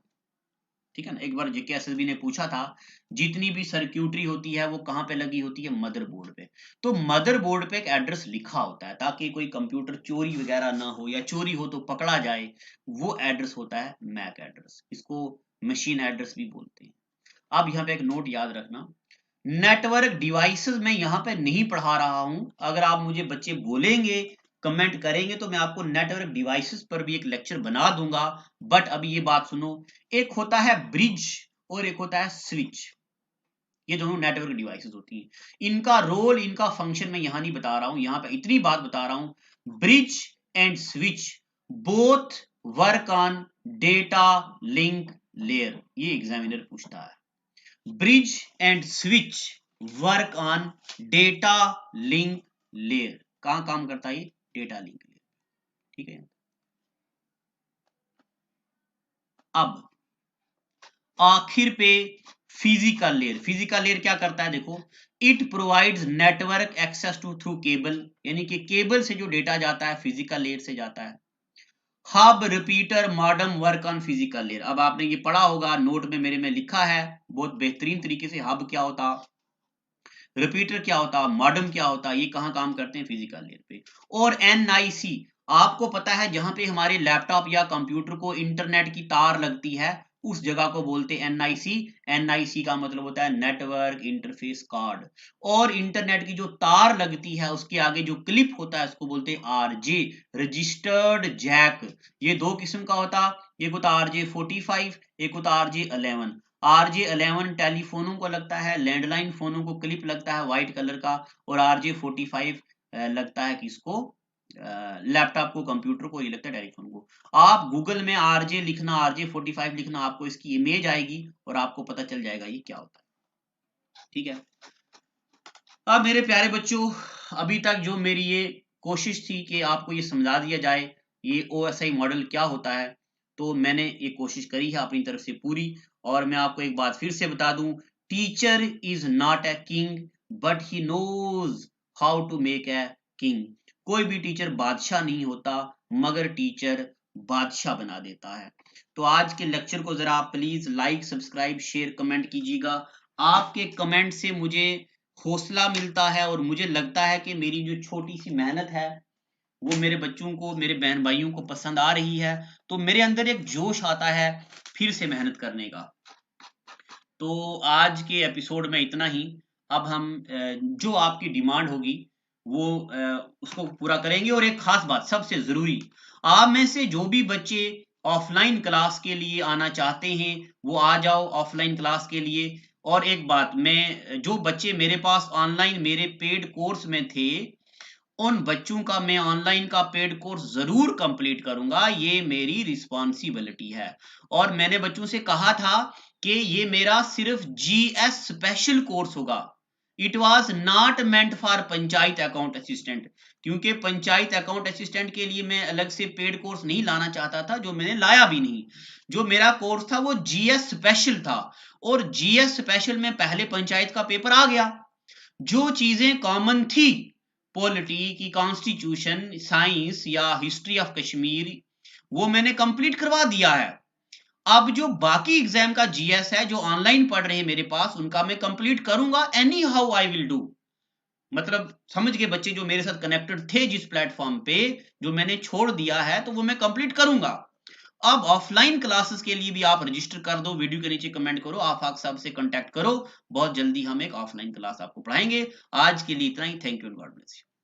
ठीक है ना। एक बार जेके एसएसबी ने पूछा था जितनी भी सर्क्यूटरी होती है वो कहां पे लगी होती है? मदरबोर्ड पे। तो मदरबोर्ड पे एक एड्रेस लिखा होता है ताकि कोई कंप्यूटर चोरी वगैरह ना हो, या चोरी हो तो पकड़ा जाए, वो एड्रेस होता है मैक एड्रेस। इसको मशीन एड्रेस भी बोलते हैं। अब यहाँ पे एक नोट याद रखना, नेटवर्क डिवाइसेस में यहाँ पे नहीं पढ़ा रहा हूं। अगर आप मुझे बच्चे बोलेंगे, कमेंट करेंगे, तो मैं आपको नेटवर्क डिवाइसेस पर भी एक लेक्चर बना दूंगा। बट अभी ये बात सुनो, एक होता है ब्रिज और एक होता है स्विच। ये दोनों नेटवर्क डिवाइसेस होती हैं। इनका रोल, इनका फंक्शन मैं यहां नहीं बता रहा हूं, यहां पे इतनी बात बता रहा हूं, bridge and switch both work on data link layer. ये एग्जामिनर पूछता है। Bridge and switch work on data link layer. कहां काम करता है ये? डेटा लिंक लेयर, ठीक है। अब आखिर पे फिजिकल लेयर। फिजिकल लेयर क्या करता है? देखो, it provides network access to through cable, यानी कि केबल से जो डेटा जाता है फिजिकल लेयर से जाता है। Hub repeater modem work on physical layer. अब आपने ये पढ़ा होगा, नोट में मेरे में लिखा है बहुत बेहतरीन तरीके से। हब क्या होता, रिपीटर क्या होता, मॉडेम क्या होता, ये कहां काम करते हैं? फिजिकल लेयर पे। और एनआईसी, आपको पता है जहां पे हमारे लैपटॉप या कंप्यूटर को इंटरनेट की तार लगती है उस जगह को बोलते हैं एनआईसी। एनआईसी का मतलब होता है नेटवर्क इंटरफेस कार्ड। और इंटरनेट की जो तार लगती है उसके आगे जो क्लिप होता है उसको बोलते हैं आरजे, रजिस्टर्ड जैक। ये दो किस्म का होता, एक होता RJ45, एक होता RJ11। RJ11 टेलीफोनों को लगता है, लैंडलाइन फोनों को क्लिप लगता है व्हाइट कलर का, और RJ45 लगता है किसको? लैपटॉप को, कंप्यूटर को, ये लगता है टेलीफोन को। आप गूगल में RJ लिखना, RJ45 लिखना, आपको इसकी इमेज आएगी और आपको पता चल जाएगा ये क्या होता है, ठीक है। अब मेरे प्यारे बच्चों, अभी तक जो मेरी ये कोशिश थी कि आपको ये समझा दिया जाए ये OSI मॉडल क्या होता है, तो मैंने ये कोशिश करी है अपनी तरफ से पूरी। और मैं आपको एक बात फिर से बता दूं, teacher is not a king but he knows how to make a king. कोई भी टीचर बादशाह नहीं होता, मगर टीचर बादशाह बना देता है। तो आज के लेक्चर को जरा आप please like, subscribe, share, comment कीजिएगा। आपके कमेंट से मुझे हौसला मिलता है और मुझे लगता है कि मेरी जो छोटी सी मेहनत है वो मेरे बच्चों को, मेरे बहन भाइयों को पसंद आ रही है। तो मेरे अंदर एक जोश आता है फिर से मेहनत करने का। तो आज के एपिसोड में इतना ही। अब हम जो आपकी डिमांड होगी वो उसको पूरा करेंगे। और एक खास बात सबसे जरूरी, आप में से जो भी बच्चे ऑफलाइन क्लास के लिए आना चाहते हैं वो आ जाओ ऑफलाइन क्लास के लिए। और एक बात, मैं जो बच्चे मेरे पास ऑनलाइन मेरे पेड कोर्स में थे उन बच्चों का मैं ऑनलाइन का पेड कोर्स जरूर कंप्लीट करूंगा, ये मेरी रिस्पॉन्सिबिलिटी है। और मैंने बच्चों से कहा था कि ये मेरा सिर्फ GS स्पेशल कोर्स होगा। It was not meant for panchayat account assistant, क्योंकि पंचायत अकाउंट असिस्टेंट के लिए मैं अलग से पेड कोर्स नहीं लाना चाहता था, जो मैंने लाया भी नहीं। जो मेरा कोर्स था वो GS स्पेशल था, और GS स्पेशल में पहले पंचायत का पेपर आ गया। जो चीजें कॉमन थी, पॉलिटी की, कॉन्स्टिट्यूशन, साइंस या हिस्ट्री ऑफ कश्मीर, वो मैंने कंप्लीट करवा दिया है। अब जो बाकी एग्जाम का जीएस है जो ऑनलाइन पढ़ रहे हैं मेरे पास, उनका मैं कंप्लीट करूंगा, any how I will do. मतलब समझ गए बच्चे जो मेरे साथ कनेक्टेड थे जिस प्लेटफॉर्म पे, जो मैंने छोड़ दिया है तो वो मैं कंप्लीट करूंगा। अब ऑफलाइन क्लासेस के लिए भी आप रजिस्टर कर दो, वीडियो के नीचे कमेंट करो, आफाक साहब से कांटेक्ट करो, बहुत जल्दी हम एक ऑफलाइन क्लास आपको पढ़ाएंगे। आज के लिए इतना ही, thank you and God bless you.